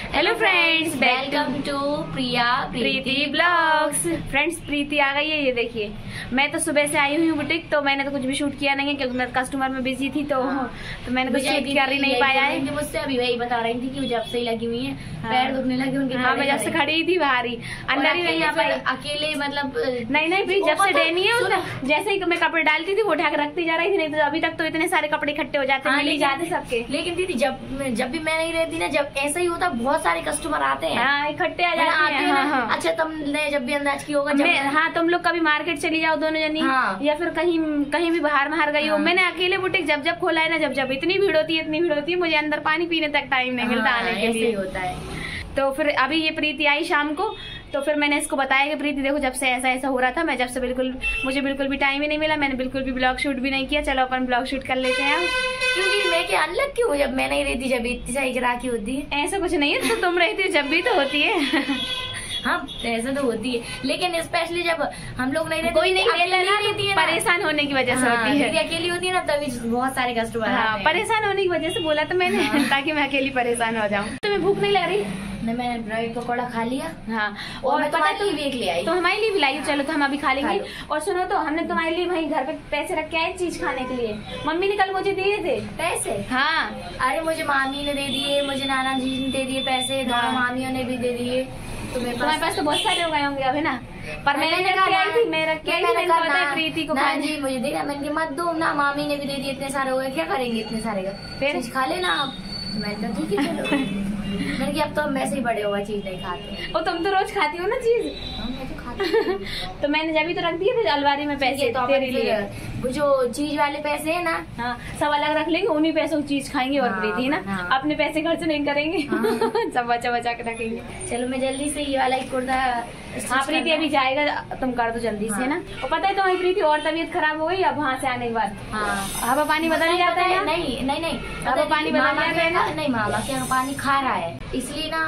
Hello friends, welcome to Preeti blogs. Friends, Preeti आ गई है। ये देखिए, मैं तो सुबह से आई हुई हूँ बुटीक, तो मैंने तो कुछ भी शूट किया नहीं है क्योंकि मैं कस्टमर में बिजी थी, तो मैंने कुछ शूट कर ही नहीं पाया है। मुझसे अभी वही बता रही थी कि जब से ही लगी हुई है, पैर दुखने लगे उनके। हाँ, मैं जब से खड़ी थी बाहर ही, अंदर ही नहीं आ पाई अकेले। मतलब नहीं प्रीति, जब से डे नहीं है उसने, जैसे ही मैं कपड़े डालती थी वो उठा के रखती जा रही थी। नहीं तो अभी तक तो इतने सारे कपड़े इकट्ठे हो जाते हैं, मिल जाते सबके। लेकिन दीदी जब भी मैं नहीं रहती ना, जब ऐसा ही होता बहुत सारे कस्टमर आते हैं। हाँ, इकट्ठे आ जाते हैं। हाँ। अच्छा, तुमने जब भी अंदाज की होगा, हाँ, तुम लोग कभी मार्केट चली जाओ दोनों जनी, या फिर कहीं भी बाहर गई हो। मैंने अकेले बुटीक जब खोला है ना, जब इतनी भीड़ होती है, मुझे अंदर पानी पीने तक टाइम नहीं मिलता आने के लिए। होता है। तो फिर अभी ये प्रीति आई शाम को, तो फिर मैंने इसको बताया कि प्रीति देखो, जब से ऐसा हो रहा था, मुझे बिल्कुल भी टाइम ही नहीं मिला, मैंने बिल्कुल भी ब्लॉग शूट भी नहीं किया। चलो अपन ब्लॉग शूट कर लेते हैं। क्योंकि मैं क्या अनलग क्यों, जब मैं नहीं रहती, जब इतनी सारी ग्राहकी होती है। ऐसा कुछ नहीं है, तो तुम रहती हो जब भी तो होती है। हाँ, ऐसा तो होती है, लेकिन स्पेशली जब हम लोग नहीं रहते, कोई नहीं रहती है, परेशान होने की वजह से होती है। अकेली होती है ना, तभी बहुत सारे कस्टमर। हाँ, परेशान होने की वजह से बोला तो मैंने, ताकि मैं अकेली परेशान हो जाऊँ। तुम्हें भूख नहीं लग रही? मैंने ब्रेड पकौड़ा खा लिया। हाँ, और पता है तुम भी ले आई, तो हमारे लिए भी लाई। चलो, तो हम अभी खा लेंगे। और सुनो, तो हमने तुम्हारे लिए वहीं घर पे पैसे रख के आए चीज खाने के लिए। मम्मी ने कल मुझे दिए थे पैसे। हाँ, अरे मुझे मामी ने दे दिए, मुझे नाना जी ने दे दिए पैसे, दोनों मामियों ने भी दे दिए। तुम्हारे पास तो बहुत सारे हो गए होंगे अभी ना, पर मैंने रख के आई थी। मैं रख के आई थी, प्रीति को ना जी मुझे देखा, मैंने मत दो ना, मामी ने भी दे दिए। इतने सारे हो गए, क्या करेंगे इतने सारे का? फिर खा लेना आप। मैंने कहा ठीक है, चलो। मैंने कहा अब तो हम वैसे ही बड़े हुआ चीज नहीं खाते। और तुम तो रोज खाती हो ना चीज। मैं तो खाती तो मैंने जब भी तो रख दिए थे अलमारी में पैसे तेरे लिए। वो जो चीज वाले पैसे है ना, हाँ, सब अलग रख लेंगे, उन्हीं पैसों की चीज खाएंगे। और प्रीति ना, अपने पैसे खर्च नहीं करेंगे, सब बचा के रखेंगे। चलो, मैं जल्दी से ये वाला ही कुर्ता। हाँ प्रीति, अभी जाएगा, तुम कर दो जल्दी से ना। और पता है तुम्हारी प्रीति और तबीयत खराब हो गई अब वहाँ से आने के बाद। हवा पानी बदल जाता है। नहीं, हवा पानी बदल जाता है ना। नहीं, मामा क्या पानी खा रहा है, इसलिए ना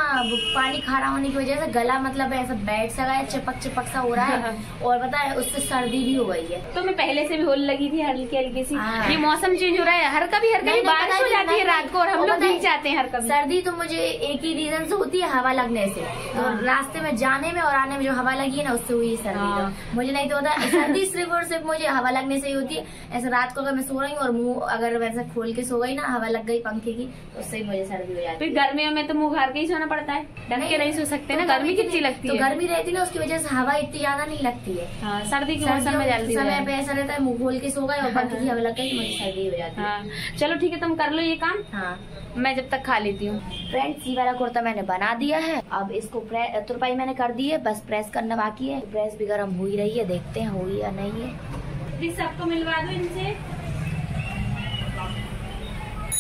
पानी खा रहा होने की वजह से गला मतलब ऐसा बैठ सा है, चिपक सा हो रहा है। और पता है उससे सर्दी भी हो गई है। तो मैं पहले से भी होने लगी थी हल्की सी। ये मौसम चेंज हो रहा है, हर कभी बारिश हो जाती है रात को, और हम लोग भीग जाते हैं हर कभी। सर्दी तो मुझे एक ही रीजन से होती है, हवा लगने से। तो रास्ते में जाने में और आने में जो हवा लगी है ना, उससे हुई सर्दी। तो मुझे नहीं तो होता सर्दी, सिर्फ और सिर्फ मुझे हवा लगने से ही होती है। ऐसे रात को अगर मैं सो रही हूँ और मुंह अगर वैसे खोल के सो गई ना, हवा लग गई पंखे की, उससे ही मुझे सर्दी हो जाती है। गर्मियों में तो मुंह घर के ही सोना पड़ता है, ढक के नहीं सो सकते ना, गर्मी कितनी लगती है। तो गर्मी रहती है ना, उसकी वजह से हवा इतनी ज्यादा नहीं लगती है। सर्दी के मौसम में जल्दी समय पे ऐसा रहता है, मुंह खोल के सो गए और पंखे की हवा लग गई, मुझे सर्दी हो जाती है। चलो ठीक है, तुम कर लो ये काम। हाँ, मैं जब तक खा लेती हूँ। फ्रेंड्स, ये वाला कुर्ता मैंने बना दिया है। अब इसको तुरपाई मैंने कर दी है, बस प्रेस करना बाकी है। प्रेस भी गर्म हो ही रही है, देखते हैं हुई या नहीं है। प्लीज सबको मिलवा दो इनसे।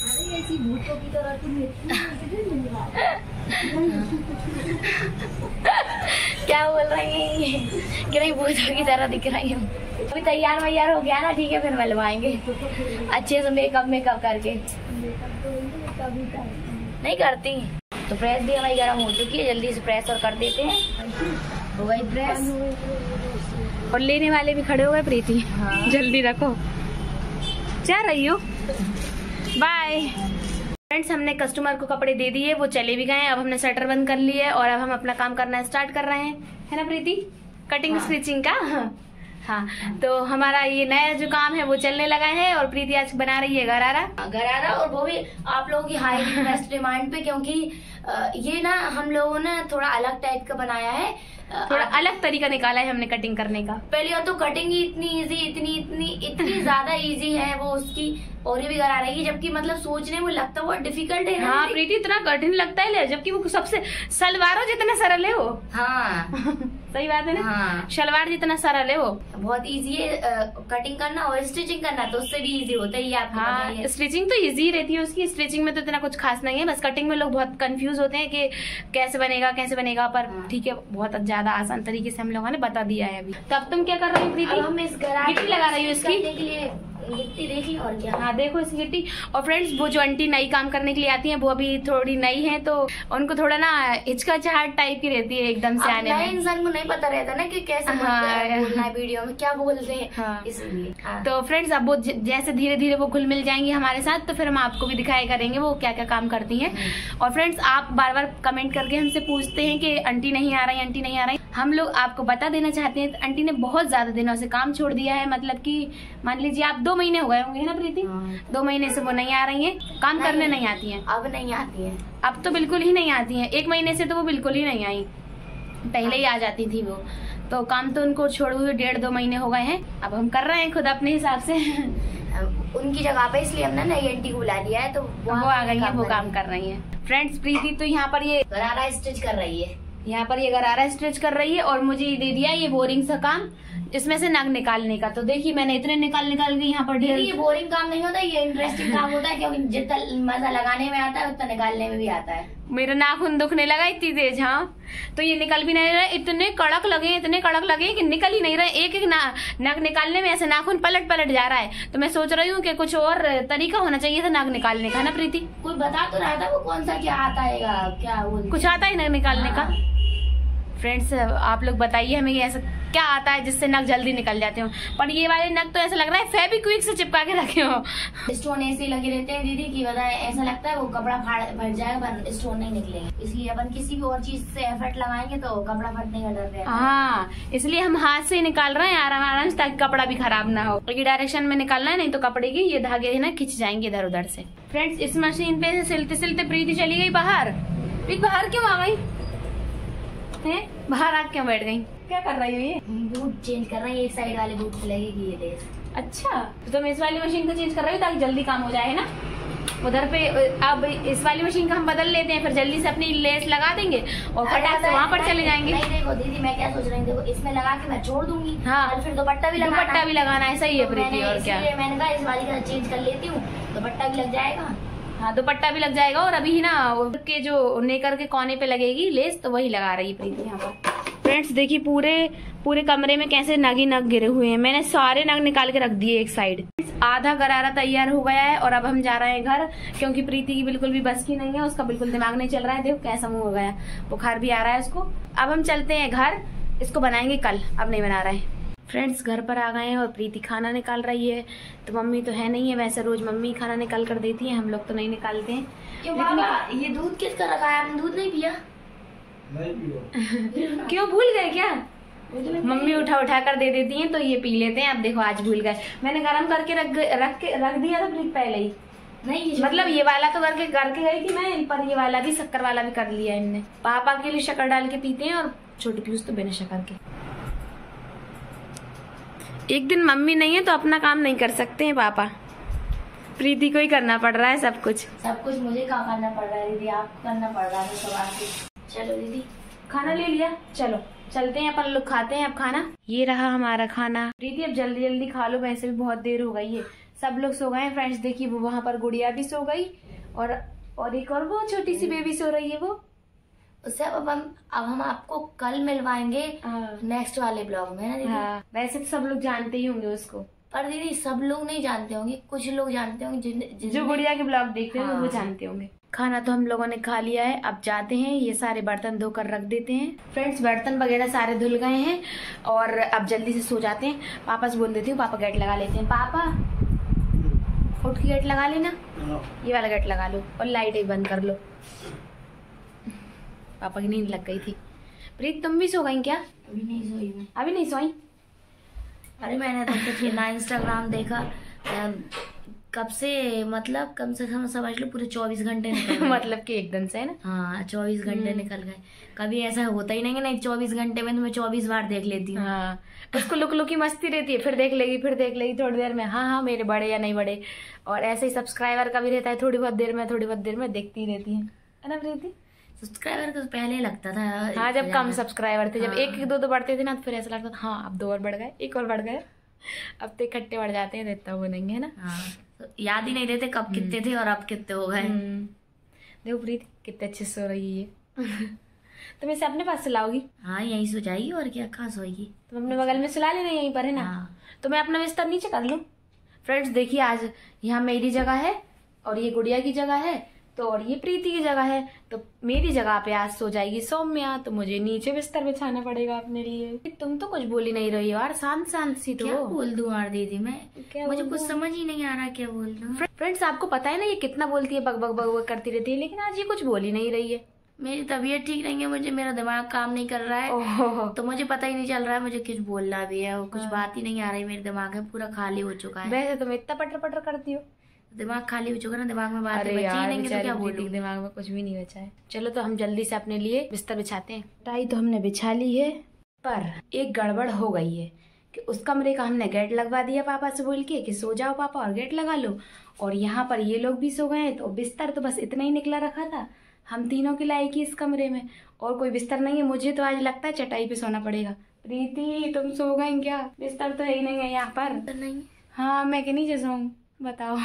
अरे ऐसी भूतों की तरह तुम क्या बोल रही है ये, कि नहीं भूतों की तरह दिख रही हूँ। अभी तैयार वैयार हो गया ना, ठीक है, फिर मिलवाएंगे अच्छे से मेकअप करके। नहीं करती तो प्रेस भी हमारी गर्म हो चुकी है, जल्दी से प्रेस और कर देते हैं। हो गई प्रेस, और लेने वाले भी खड़े हो गए। प्रीति, जल्दी रखो, जा रही हो, बाय। फ्रेंड्स, हमने कस्टमर को कपड़े दे दिए, वो चले भी गए। अब हमने शटर बंद कर लिया है और अब हम अपना काम करना स्टार्ट कर रहे हैं, है ना प्रीति? कटिंग स्टिचिंग का। हाँ, तो हमारा ये नया जो काम है वो चलने लगा है। और प्रीति आज बना रही है गरारा, और वो भी आप लोगों की हाई रिक्वेस्ट डिमांड पे, क्योंकि ये ना हम लोगों ने थोड़ा अलग टाइप का बनाया है, थोड़ा अलग तरीका निकाला है हमने कटिंग करने का। पहले तो कटिंग ही इतनी इजी, इतनी ज्यादा इजी है वो उसकी, और ये भी गरारा है, जबकि मतलब सोचने में लगता है वो डिफिकल्ट है। हाँ प्रीति, इतना कठिन लगता है, जबकि वो सबसे सलवारों जितना सरल है वो। हाँ सही बात है ना। हाँ, सलवार जितना सरल है वो, बहुत इजी है कटिंग करना, और स्टिचिंग करना तो उससे भी इजी होता है ये आपको। हाँ, स्टिचिंग तो इजी रहती है उसकी, स्टिचिंग में तो इतना कुछ खास नहीं है, बस कटिंग में लोग बहुत कंफ्यूज होते हैं कि कैसे बनेगा, पर ठीक है, बहुत ज्यादा आसान तरीके से हम लोगों ने बता दिया है अभी। तो अब तुम क्या कर रही हो प्रीति? हम इस गरारे लगा रही हो इसकी के लिए गिट्टी देख ली और क्या। हाँ देखो इसकी गिट्टी। और फ्रेंड्स वो जो आंटी नई काम करने के लिए आती हैं वो अभी थोड़ी नई है, तो उनको थोड़ा ना हिचकिचाहट टाइप की रहती है एकदम से आने में। इंसान को नहीं पता रहता ना कि कैसे बोलना है, वीडियो में क्या बोलते हैं। हाँ। इसलिए तो फ्रेंड्स अब वो जैसे धीरे धीरे वो घुल मिल जाएंगी हमारे साथ, तो फिर हम आपको भी दिखाया करेंगे वो क्या क्या काम करती हैं। और फ्रेंड्स आप बार बार कमेंट करके हमसे पूछते हैं कि आंटी नहीं आ रही, आंटी नहीं आ रही। हम लोग आपको बता देना चाहते हैं, आंटी ने बहुत ज्यादा दिनों से काम छोड़ दिया है। मतलब कि मान लीजिए आप 2 महीने हो गए होंगे ना प्रीति? 2 महीने से वो नहीं आ रही है, काम करने नहीं आती है। अब नहीं आती है, अब तो बिल्कुल ही नहीं आती है। 1 महीने से तो वो बिल्कुल ही नहीं आई, पहले ही आ जाती थी वो। तो काम तो उनको छोड़े हुए 1.5-2 महीने हो गए हैं। अब हम कर रहे हैं खुद अपने हिसाब से उनकी जगह पे, इसलिए हमने नई आंटी को बुला लिया है, तो वो आ गई है, वो काम कर रही है। फ्रेंड्स प्रीति तो यहाँ पर ये गरारा स्टिच कर रही है, यहाँ पर ये गरारा स्टिच कर रही है। और मुझे ये दे दिया ये बोरिंग सा काम, इसमें से नग निकालने का। तो देखिए मैंने इतने निकाल के यहाँ पर ढेर। ये बोरिंग काम नहीं होता, ये इंटरेस्टिंग काम होता है, क्योंकि जितना मजा लगाने में आता है उतना निकालने में भी आता है। मेरा नाखून दुखने लगा इतनी तेज। हाँ तो ये निकल भी नहीं रहा, इतने कड़क लगे कि निकल ही नहीं रहे। एक नग निकालने में ऐसे नाखून पलट जा रहा है। तो मैं सोच रही हूँ कि कुछ और तरीका होना चाहिए था नग निकालने का ना प्रीति? कोई बता तो रहा था वो कौन सा क्या आता है, क्या वो कुछ आता है नग निकालने का? फ्रेंड्स आप लोग बताइए हमें ये ऐसा क्या आता है जिससे नग जल्दी निकल जाते हो। पर ये वाले नग तो ऐसा लग रहा है फेविक्विक से चिपका के रखे हो। स्टोन ऐसे लगे रहते हैं दीदी की बताए, ऐसा लगता है वो कपड़ा फट जाएगा पर स्टोन नहीं निकलेंगे। इसलिए अपन किसी भी और चीज से एफर्ट लगाएंगे तो कपड़ा फटने का डर रहता है। हाँ इसलिए हम हाथ से निकाल रहे हैं आराम से, ताकि कपड़ा भी खराब ना हो। एक डायरेक्शन में निकालना है, नहीं तो कपड़े की ये धागे ना खिंच जाएंगे इधर उधर से। फ्रेंड्स इस मशीन पे सिलते सिलते प्रीति चली गई बाहर। प्रीति बाहर क्यों आ गई है? बाहर आके क्यों बैठ गई? क्या कर रही हो? ये बूट चेंज कर रही है, एक साइड वाले बूट की लगेगी ये लेस। अच्छा तो तुम इस वाली मशीन को चेंज कर रही हो ताकि जल्दी काम हो जाए ना उधर पे। अब इस वाली मशीन का हम बदल लेते हैं, फिर जल्दी से अपनी लेस लगा देंगे और फटाक से वहाँ पर चले जाएंगे। नहीं देखो दीदी मैं क्या सोच रही हूँ, देखो इसमें लगा के मैं छोड़ दूंगी। हाँ और फिर दुपट्टा भी लगाना है। सही है प्रीति। और क्या मैंने कहा इस वाली का चेंज कर लेती हूँ, दुपट्टा भी लग जाएगा। हाँ दुपट्टा भी लग जाएगा। और अभी ना के जो नेकर के कोने पे लगेगी लेस, तो वही लगा रही है प्रीति यहाँ पर। फ्रेंड्स देखिए पूरे कमरे में कैसे नग ही नग गिरे हुए हैं। मैंने सारे नग निकाल के रख दिए एक साइड। आधा गरारा तैयार हो गया है और अब हम जा रहे हैं घर, क्योंकि प्रीति की बिल्कुल भी बस की नहीं है, उसका बिल्कुल दिमाग नहीं चल रहा है। देखो कैसा मुंह हो गया, बुखार भी आ रहा है उसको। अब हम चलते हैं घर, इसको बनाएंगे कल, अब नहीं बना रहे हैं। फ्रेंड्स घर पर आ गए हैं और प्रीति खाना निकाल रही है। तो मम्मी तो है नहीं है, वैसे रोज मम्मी खाना निकाल कर देती है, हम लोग तो नहीं निकालते हैं। क्यों बाबा ये दूध किसका रखा है? आपने दूध नहीं पिया? क्यों भूल गए क्या? मम्मी उठा कर दे देती हैं तो ये पी लेते हैं। अब देखो आज भूल गए। मैंने गरम करके रख दिया था प्रीति पहले ही। नहीं मतलब ये वाला तो करके गई थी मैं, पर ये वाला भी शक्कर वाला भी कर लिया इनने। पापा के लिए शक्कर डाल के पीते हैं और छोटी पीयूष तो बिना शक्कर के। एक दिन मम्मी नहीं है तो अपना काम नहीं कर सकते हैं पापा, प्रीति को ही करना पड़ रहा है सब कुछ मुझे क्या करना पड़ रहा है दीदी, आपको करना पड़ रहा है सब आपके। चलो दीदी खाना ले लिया, चलो चलते हैं अपन लोग खाते हैं अब खाना। ये रहा हमारा खाना। प्रीति अब जल्दी जल्दी खा लो, वैसे भी बहुत देर हो गई है। सब लोग सो गए हैं। फ्रेंड्स देखिए वो वहाँ पर गुड़िया भी सो गई और एक और वो छोटी सी बेबी सो रही है वो। उससे अब हम आपको कल मिलवाएंगे नेक्स्ट वाले ब्लॉग में ना दीदी। हाँ, वैसे तो सब लोग जानते ही होंगे उसको, पर दीदी सब लोग नहीं जानते होंगे, कुछ लोग जानते होंगे जो गुड़िया के ब्लॉग देखते हैं वो जानते होंगे। खाना तो हम लोगों ने खा लिया है, अब जाते हैं ये सारे बर्तन धोकर रख देते हैं। फ्रेंड्स बर्तन वगैरह सारे धुल गए हैं और अब जल्दी से सो जाते हैं। पापा से बोल देती हूँ, पापा गेट लगा लेते हैं। पापा उठ के गेट लगा लेना, ये वाला गेट लगा लो और लाइट एक बंद कर लो। पापा की नींद लग गई थी। प्रीत तुम भी सो गई क्या? अभी नहीं सोई मैं। अभी नहीं सोई? अरे मैंने तो कुछ ना इंस्टाग्राम देखा कब से, मतलब कम से कम समझ लो पूरे 24 घंटे निकल मतलब कि एकदम से है ना। हाँ 24 घंटे निकल गए। कभी ऐसा होता ही नहीं कि नहीं 24 घंटे में तो मैं 24 बार देख लेती हूँ। हाँ उसको लुक की मस्ती रहती है, फिर देख लेगी थोड़ी देर में। हाँ मेरे बड़े या नहीं बड़े। और ऐसे ही सब्सक्राइबर का भी रहता है, थोड़ी बहुत देर में देखती रहती है ना प्रीति। सब्सक्राइबर का तो पहले लगता था। हाँ जब कम सब्सक्राइबर थे, जब एक दो बढ़ते थे ना तो फिर ऐसा लगता था हाँ अब 2 और बढ़ गए, 1 और बढ़ गए। अब तो इकट्ठे बढ़ जाते हैं, रहता वो नहीं है ना। हाँ तो याद ही नहीं रहते कब कितने थे और अब कितने हो गए। देखो प्रीति कितने अच्छे सो रही है। तुम इसे अपने पास सुलाओगी? हाँ यहीं सो जाएगी और क्या, कहाँ सोएगी। तुम अपने बगल में सुला लेना यहीं पर है ना। हाँ। तो मैं अपना बिस्तर नीचे कर लूँ, फ्रेंड्स देखिए, आज यहाँ मेरी जगह है और ये गुड़िया की जगह है, तो और ये प्रीति की जगह है। तो मेरी जगह पे आज सो जाएगी सौम्या, तो मुझे नीचे बिस्तर बिछाना पड़ेगा अपने लिए। तुम तो कुछ बोली नहीं रही हो यार, शांत शांत सी। तो क्या बोल दूं यार दीदी मैं, मुझे कुछ समझ ही नहीं आ रहा क्या बोल दूं। फ्रेंड्स आपको पता है ना ये कितना बोलती है, बग बग बग बग करती रहती है, लेकिन आज ये कुछ बोल ही नहीं रही है। मेरी तबीयत ठीक नहीं है, मुझे मेरा दिमाग काम नहीं कर रहा है, तो मुझे पता ही नहीं चल रहा है मुझे कुछ बोलना भी है और कुछ बात ही नहीं आ रही। मेरे दिमाग में पूरा खाली हो चुका है। वैसे तुम इतना पटर पटर करती हो, दिमाग खाली हो चुका है ना, दिमाग में बातें बची नहीं तो क्या बोलूं। दिमाग में कुछ भी नहीं बचा है। चलो तो हम जल्दी से अपने लिए बिस्तर बिछाते हैं। टाई तो हमने बिछा ली है, पर एक गड़बड़ हो गई है कि उस कमरे का हमने गेट लगवा दिया पापा से बोल के कि सो जाओ पापा और गेट लगा लो, और यहाँ पर ये लोग भी सो गए, तो बिस्तर तो बस इतना ही निकला रखा था हम तीनों की लायकी इस कमरे में, और कोई बिस्तर नहीं है। मुझे तो आज लगता है चटाई पे सोना पड़ेगा। प्रीति तुम सो गई क्या? बिस्तर तो है ही नहीं है यहाँ पर। नहीं, हाँ मैं कि नीचे सोऊं, बताओ।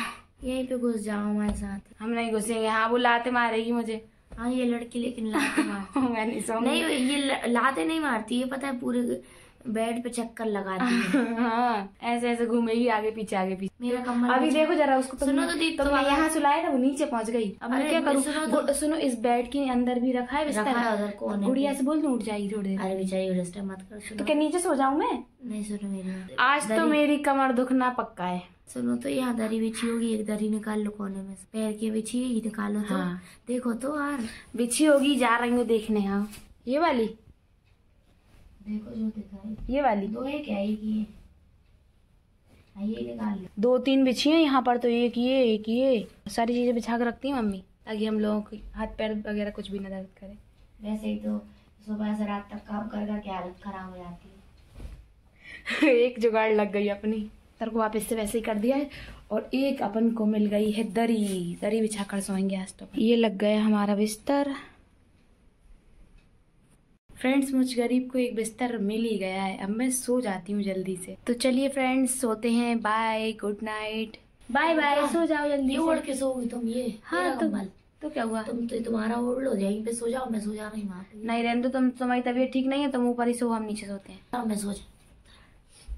यहीं पे घुस जाओ हमारे साथ। हम नहीं घुसेंगे। हाँ वो लाते मारेगी मुझे। हाँ ये लड़की लेकिन लाते मारती मैं नहीं सोऊंगी। नहीं ये लाते नहीं मारती है, पता है पूरे बेड पे चक्कर लगाती है। हाँ ऐसे ऐसे घूमेगी आगे पीछे आगे पीछे। मेरा कमर अभी देखो जरा उसको, सुनो तो दीदी, तो मैं यहाँ सुलाया था वो नीचे पहुंच गई। अब मैं क्या करूँ? सुनो इस बेड के अंदर भी रखा है बिस्तर, गुड़िया से बोल दूं उठ जाएगी थोड़ी देर। अरे बेचारी डिस्टर्ब मत कर। तो क्या नीचे सो जाऊं मैं? नहीं सुनो मेरी, आज तो मेरी कमर दुखना पक्का है। सुनो तो यहाँ दरी बिछी होगी, एक दरी निकाल लो कोने में से, पैर की बिछी है निकालो तो। हाँ। देखो तो यार बिछी होगी, जा रही हूँ देखने। हाँ ये वाली देखो जो दिखाई, ये वाली दो है क्या? एक ही है, ये निकाल लो। 2-3 बिछी है यहाँ पर, तो एक ये सारी चीजें बिछा कर रखती है मम्मी, ताकि हम लोगों को हाथ पैर वगैरह कुछ भी न दर्द करे। वैसे ही तो सुबह से रात तक काम कर करके हालत खराब हो जाती है। एक जुगाड़ लग गई अपनी, तर को वापस से वैसे ही कर दिया है। और एक अपन को मिल गई है दरी बिछा कर सोएंगे आज तो। ये लग गया हमारा बिस्तर। फ्रेंड्स मुझ गरीब को एक बिस्तर मिल ही गया है, अब मैं सो जाती हूँ जल्दी से। तो चलिए फ्रेंड्स सोते हैं, bye, good night, bye bye, सो जाओ जल्दी। ओढ़ के सोगी तुम ये? हाँ तो क्या हुआ? तुम तो तुम्हारा ओढ़ लो, यहीं पे सो जाओ, मैं सो जा रही हूँ वहाँ पे। नहीं रहने दो, तुम्हारी तबीयत ठीक नहीं है, तुम ऊपर ही सो, हम नीचे सोते हैं। मैं सो जा।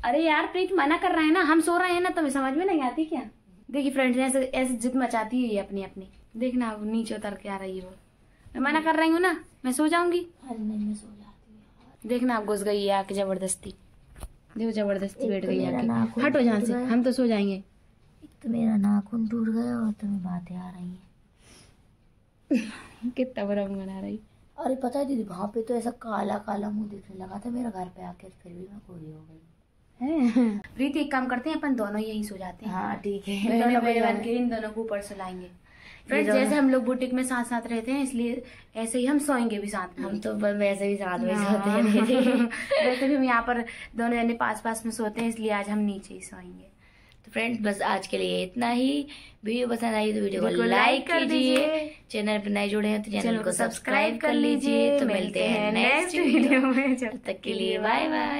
अरे यार प्रीत मना कर रहे हैं ना, हम सो रहे हैं ना, तुम्हें समझ में नहीं आती क्या? देखिए फ्रेंड्स ऐसे जिद मचाती है अपनी अपनी, देखना नीचे उतर के आ रही है वो। मैं मना कर रही हूँ ना, मैं सो जाऊंगी। अरे नहीं मैं सो जाती हूँ। देखना आप घुस गई है आके जबरदस्ती, देखो जबरदस्ती बैठ गई आके। हटो जहाँ से, हम तो सो जाएंगे। एक तो मेरा नाखून टूट गया और तुम्हें बातें आ रही है। कितना बुरा मुंह बना रही। अरे पता है दीदी वहाँ पे तो ऐसा काला काला मुंह दिखने लगा था मेरा, घर पे आकर फिर भी मैं गोरी हो गई। प्रीति एक काम करते हैं, अपन दोनों यहीं सो जाते हैं। हाँ ठीक है, इन दोनों को ऊपर सुलाएंगे। फ्रेंड्स जैसे हम लोग बुटीक में साथ साथ रहते हैं, इसलिए ऐसे ही हम सोएंगे भी साथ में। हम तो वैसे भी साथ में सोते हैं। वैसे भी हम यहाँ पर दोनों जने पास पास में सोते हैं, इसलिए आज हम नीचे ही सोएंगे। तो फ्रेंड्स बस आज के लिए इतना ही। वीडियो पसंद आई तो वीडियो को लाइक कीजिए, चैनल पर नए जुड़े हैं तो चैनल को सब्सक्राइब कर लीजिए। तो मिलते हैं नेक्स्ट वीडियो में, जब तक के लिए बाय बाय।